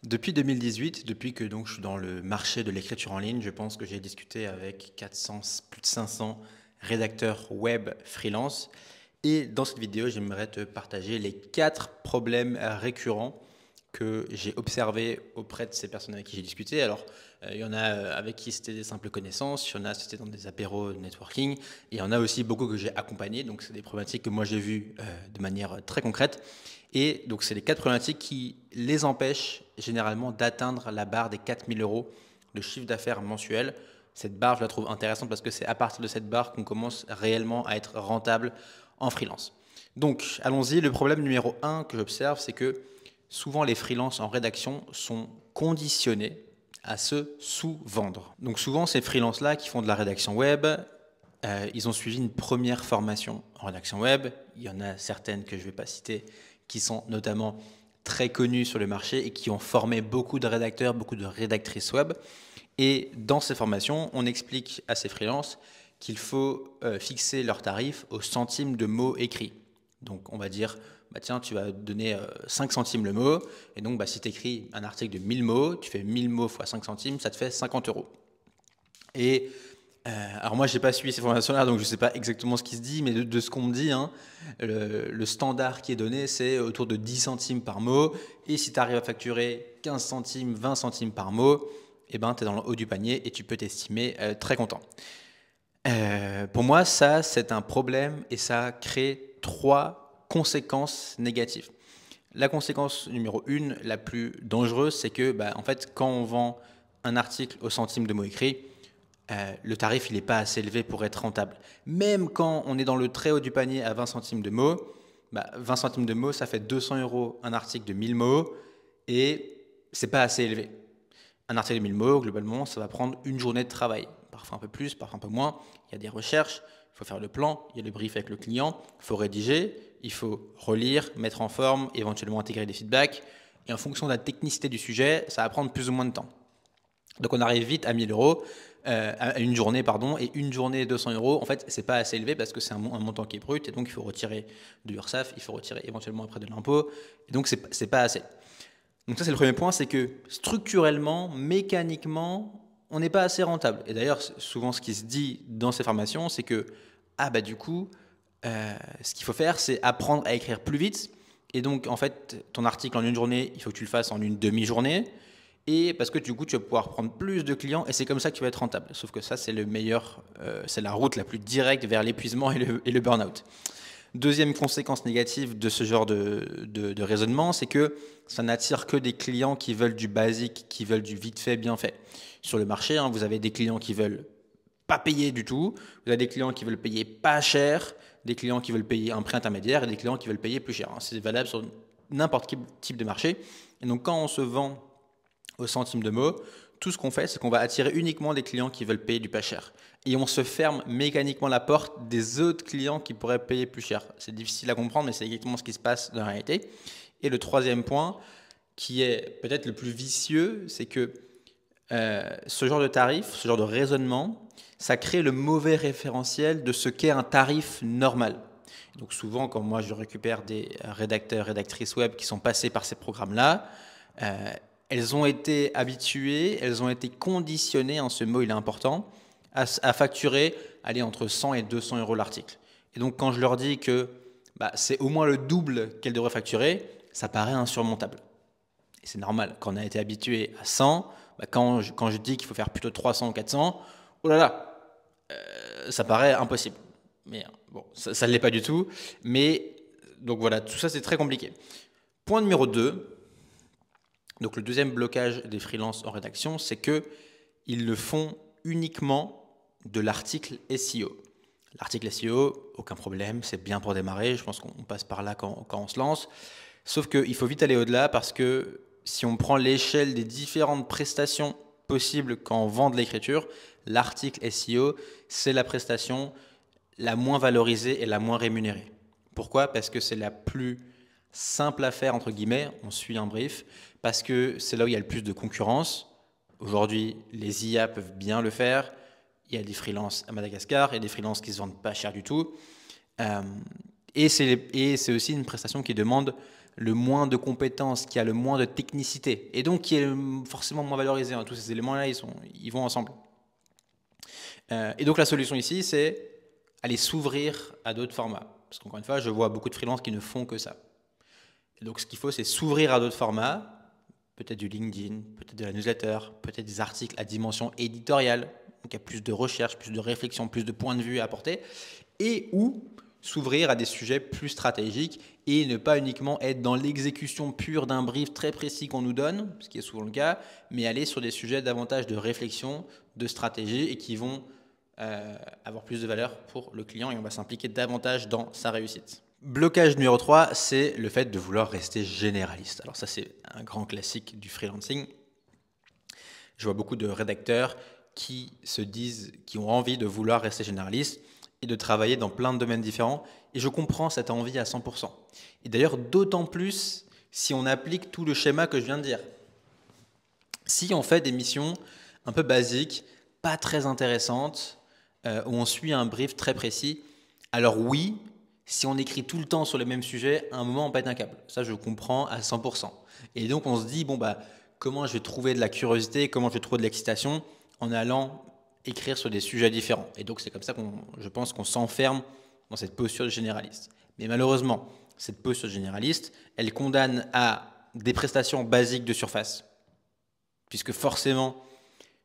Depuis 2018, depuis que donc je suis dans le marché de l'écriture en ligne, je pense que j'ai discuté avec 400, plus de 500 rédacteurs web freelance. Et dans cette vidéo, j'aimerais te partager les 4 problèmes récurrents que j'ai observés auprès de ces personnes avec qui j'ai discuté. Alors, il y en a avec qui c'était des simples connaissances, il y en a c'était dans des apéros de networking, et il y en a aussi beaucoup que j'ai accompagnés. Donc, c'est des problématiques que moi j'ai vues de manière très concrète. Et donc, c'est les 4 problématiques qui les empêchent généralement d'atteindre la barre des 4000 euros de chiffre d'affaires mensuel. Cette barre, je la trouve intéressante parce que c'est à partir de cette barre qu'on commence réellement à être rentable en freelance. Donc, allons-y. Le problème numéro 1 que j'observe, c'est que souvent les freelances en rédaction sont conditionnés à se sous-vendre. Donc souvent ces freelances-là qui font de la rédaction web, ils ont suivi une première formation en rédaction web. Il y en a certaines que je ne vais pas citer qui sont notamment très connues sur le marché et qui ont formé beaucoup de rédacteurs, beaucoup de rédactrices web. Et dans ces formations, on explique à ces freelances qu'il faut fixer leurs tarifs au centime de mots écrits. Donc on va dire, bah tiens, tu vas donner 5 centimes le mot, et donc bah, si tu écris un article de 1000 mots, tu fais 1000 mots fois 5 centimes, ça te fait 50 euros. Et alors moi, je n'ai pas suivi ces formations-là, donc je ne sais pas exactement ce qui se dit, mais de ce qu'on me dit, hein, le standard qui est donné, c'est autour de 10 centimes par mot, et si tu arrives à facturer 15 centimes, 20 centimes par mot, eh ben, tu es dans le haut du panier et tu peux t'estimer très content. Pour moi, ça, c'est un problème et ça crée 3 conséquences négatives. La conséquence numéro 1, la plus dangereuse, c'est que bah, en fait, quand on vend un article au centime de mot écrit, le tarif il n'est pas assez élevé pour être rentable. Même quand on est dans le très haut du panier à 20 centimes de mot, bah, 20 centimes de mot, ça fait 200 euros un article de 1000 mots et c'est pas assez élevé. Un article de 1000 mots, globalement, ça va prendre une journée de travail. Parfois un peu plus, parfois un peu moins. Il y a des recherches, il faut faire le plan, il y a le brief avec le client, il faut rédiger, il faut relire, mettre en forme, éventuellement intégrer des feedbacks. Et en fonction de la technicité du sujet, ça va prendre plus ou moins de temps. Donc on arrive vite à 1000 euros, à une journée, pardon, et une journée 200 euros, en fait, c'est pas assez élevé parce que c'est un montant qui est brut, et donc il faut retirer de l'URSSAF, il faut retirer éventuellement après de l'impôt, et donc c'est pas assez. Donc ça, c'est le premier point, c'est que structurellement, mécaniquement, on n'est pas assez rentable. Et d'ailleurs, souvent, ce qui se dit dans ces formations, c'est que, ah bah du coup, ce qu'il faut faire, c'est apprendre à écrire plus vite. Et donc, en fait, ton article en une journée, il faut que tu le fasses en une demi-journée. Et parce que du coup, tu vas pouvoir prendre plus de clients et c'est comme ça que tu vas être rentable. Sauf que ça, c'est le meilleur, c'est la route la plus directe vers l'épuisement et le burn-out. Deuxième conséquence négative de ce genre de raisonnement, c'est que ça n'attire que des clients qui veulent du basique, qui veulent du vite fait, bien fait. Sur le marché, hein, vous avez des clients qui veulent pas payer du tout, vous avez des clients qui veulent payer pas cher, des clients qui veulent payer un prix intermédiaire et des clients qui veulent payer plus cher. C'est valable sur n'importe quel type de marché. Et donc quand on se vend au centime de mot, tout ce qu'on fait, c'est qu'on va attirer uniquement des clients qui veulent payer du pas cher. Et on se ferme mécaniquement la porte des autres clients qui pourraient payer plus cher. C'est difficile à comprendre, mais c'est exactement ce qui se passe dans la réalité. Et le troisième point, qui est peut-être le plus vicieux, c'est que ce genre de tarif, ce genre de raisonnement, ça crée le mauvais référentiel de ce qu'est un tarif normal. Donc souvent, quand moi je récupère des rédacteurs, rédactrices web qui sont passés par ces programmes-là, elles ont été habituées, elles ont été conditionnées, hein, ce mot il est important, à facturer allez, entre 100 et 200 euros l'article. Et donc quand je leur dis que bah, c'est au moins le double qu'elles devraient facturer, ça paraît insurmontable. Et c'est normal, quand on a été habitué à 100, bah, quand je dis qu'il faut faire plutôt 300 ou 400, oh là là, ça paraît impossible. Mais bon, ça ne l'est pas du tout. Mais donc voilà, tout ça c'est très compliqué. Point numéro 2, donc le deuxième blocage des freelances en rédaction, c'est qu'ils le font uniquement de l'article SEO. L'article SEO, aucun problème, c'est bien pour démarrer, je pense qu'on passe par là quand on se lance. Sauf qu'il faut vite aller au-delà parce que si on prend l'échelle des différentes prestations possibles quand on vend de l'écriture, l'article SEO, c'est la prestation la moins valorisée et la moins rémunérée. Pourquoi? Parce que c'est la plus simple à faire, entre guillemets, on suit un brief, parce que c'est là où il y a le plus de concurrence. Aujourd'hui, les IA peuvent bien le faire. Il y a des freelances à Madagascar, il y a des freelances qui ne se vendent pas cher du tout. Et c'est aussi une prestation qui demande le moins de compétences, qui a le moins de technicité, et donc qui est forcément moins valorisé. Tous ces éléments-là, ils vont ensemble. Et donc la solution ici, c'est aller s'ouvrir à d'autres formats. Parce qu'encore une fois, je vois beaucoup de freelances qui ne font que ça. Et donc ce qu'il faut, c'est s'ouvrir à d'autres formats, peut-être du LinkedIn, peut-être de la newsletter, peut-être des articles à dimension éditoriale, donc il y a plus de recherche, plus de réflexion, plus de points de vue à apporter, et ou s'ouvrir à des sujets plus stratégiques et ne pas uniquement être dans l'exécution pure d'un brief très précis qu'on nous donne, ce qui est souvent le cas, mais aller sur des sujets davantage de réflexion, de stratégie et qui vont avoir plus de valeur pour le client et on va s'impliquer davantage dans sa réussite. Blocage numéro 3, c'est le fait de vouloir rester généraliste. Alors ça, c'est un grand classique du freelancing. Je vois beaucoup de rédacteurs qui se disent, qui ont envie de vouloir rester généraliste et de travailler dans plein de domaines différents. Et je comprends cette envie à 100%. Et d'ailleurs, d'autant plus si on applique tout le schéma que je viens de dire. Si on fait des missions un peu basiques, pas très intéressantes, où on suit un brief très précis, alors oui, si on écrit tout le temps sur les mêmes sujets, à un moment on pète un câble. Ça, je comprends à 100%. Et donc on se dit, bon bah, comment je vais trouver de la curiosité, comment je vais trouver de l'excitation en allant écrire sur des sujets différents. Et donc c'est comme ça je pense qu'on s'enferme dans cette posture de généraliste. Mais malheureusement, cette posture de généraliste, elle condamne à des prestations basiques de surface. Puisque forcément,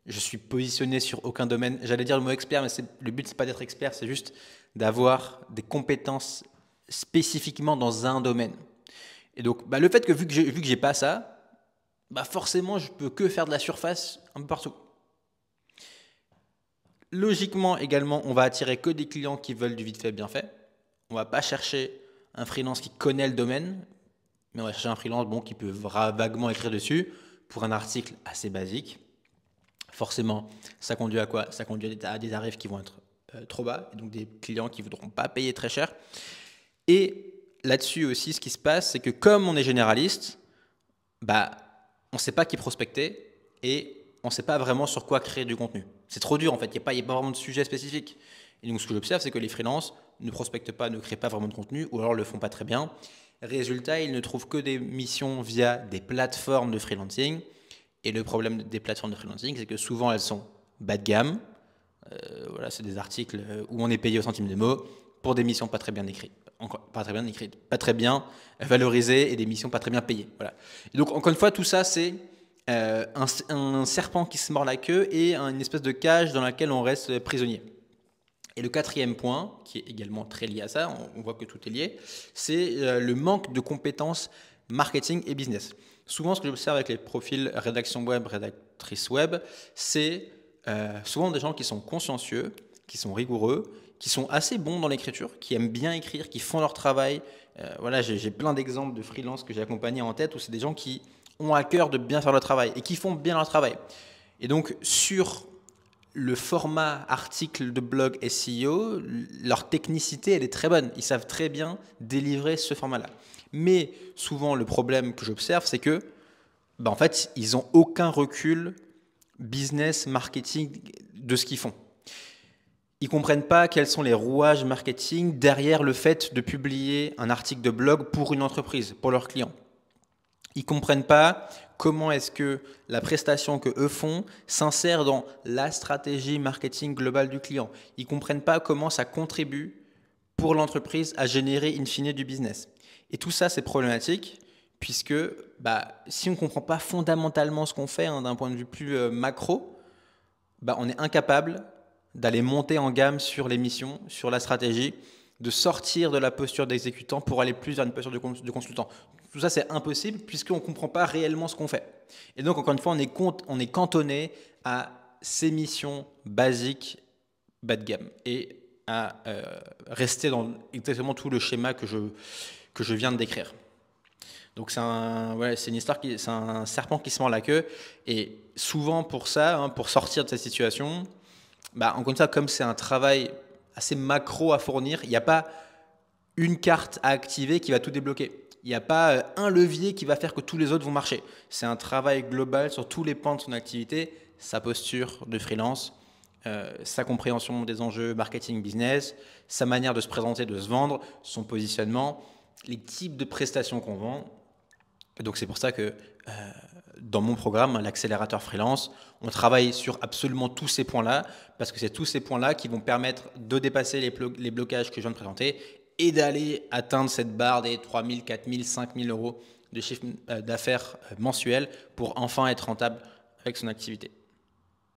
je suis positionné sur aucun domaine. J'allais dire le mot expert, mais le but, c'est pas d'être expert, c'est juste d'avoir des compétences spécifiquement dans un domaine. Et donc, le fait que vu que j'ai pas ça, forcément, je peux que faire de la surface un peu partout. Logiquement, également, on va attirer que des clients qui veulent du vite fait, bien fait. On va pas chercher un freelance qui connaît le domaine, mais on va chercher un freelance qui peut vaguement écrire dessus pour un article assez basique. Forcément, ça conduit à quoi? Ça conduit à des tarifs qui vont être trop bas, et donc des clients qui ne voudront pas payer très cher. Et là-dessus aussi, ce qui se passe, c'est que comme on est généraliste, on ne sait pas qui prospecter et on ne sait pas vraiment sur quoi créer du contenu. C'est trop dur en fait, il n'y a pas vraiment de sujet spécifique. Et donc ce que j'observe, c'est que les freelances ne prospectent pas, ne créent pas vraiment de contenu, ou alors le font pas très bien. Résultat, ils ne trouvent que des missions via des plateformes de freelancing. Et le problème des plateformes de freelancing, c'est que souvent elles sont bas de gamme. C'est des articles où on est payé au centime des mots pour des missions pas très bien écrites, pas très bien valorisées et des missions pas très bien payées. Voilà. Et donc encore une fois, tout ça c'est un serpent qui se mord la queue et une espèce de cage dans laquelle on reste prisonnier. Et le quatrième point, qui est également très lié à ça, on voit que tout est lié, c'est le manque de compétences marketing et business. Souvent, ce que j'observe avec les profils rédaction web, rédactrice web, c'est souvent des gens qui sont consciencieux, qui sont rigoureux, qui sont assez bons dans l'écriture, qui aiment bien écrire, qui font leur travail. J'ai plein d'exemples de freelance que j'ai accompagnés en tête où c'est des gens qui ont à cœur de bien faire leur travail et qui font bien leur travail. Et donc, sur le format article de blog SEO, leur technicité, elle est très bonne. Ils savent très bien délivrer ce format-là. Mais souvent, le problème que j'observe, c'est que, en fait, ils n'ont aucun recul business, marketing de ce qu'ils font. Ils ne comprennent pas quels sont les rouages marketing derrière le fait de publier un article de blog pour une entreprise, pour leurs clients. Ils ne comprennent pas comment est-ce que la prestation que eux font s'insère dans la stratégie marketing globale du client. Ils ne comprennent pas comment ça contribue pour l'entreprise à générer in fine du business. Et tout ça, c'est problématique puisque si on ne comprend pas fondamentalement ce qu'on fait d'un point de vue plus macro, on est incapable d'aller monter en gamme sur les missions, sur la stratégie, de sortir de la posture d'exécutant pour aller plus vers une posture de consultant. Tout ça, c'est impossible puisqu'on ne comprend pas réellement ce qu'on fait. Et donc, encore une fois, on est cantonné à ces missions basiques bas de gamme et à rester dans exactement tout le schéma que je viens de décrire. Donc, c'est une histoire, c'est un serpent qui se mord la queue. Et souvent, pour ça, pour sortir de cette situation, encore une fois, comme c'est un travail assez macro à fournir, il n'y a pas une carte à activer qui va tout débloquer. Il n'y a pas un levier qui va faire que tous les autres vont marcher. C'est un travail global sur tous les pans de son activité, sa posture de freelance, sa compréhension des enjeux marketing business, sa manière de se présenter, de se vendre, son positionnement, les types de prestations qu'on vend. Et donc c'est pour ça que dans mon programme, l'accélérateur freelance, on travaille sur absolument tous ces points-là, parce que c'est tous ces points-là qui vont permettre de dépasser les blocages que je viens de présenter et d'aller atteindre cette barre des 3 000, 4 000, 5 000 euros de chiffre d'affaires mensuel pour enfin être rentable avec son activité.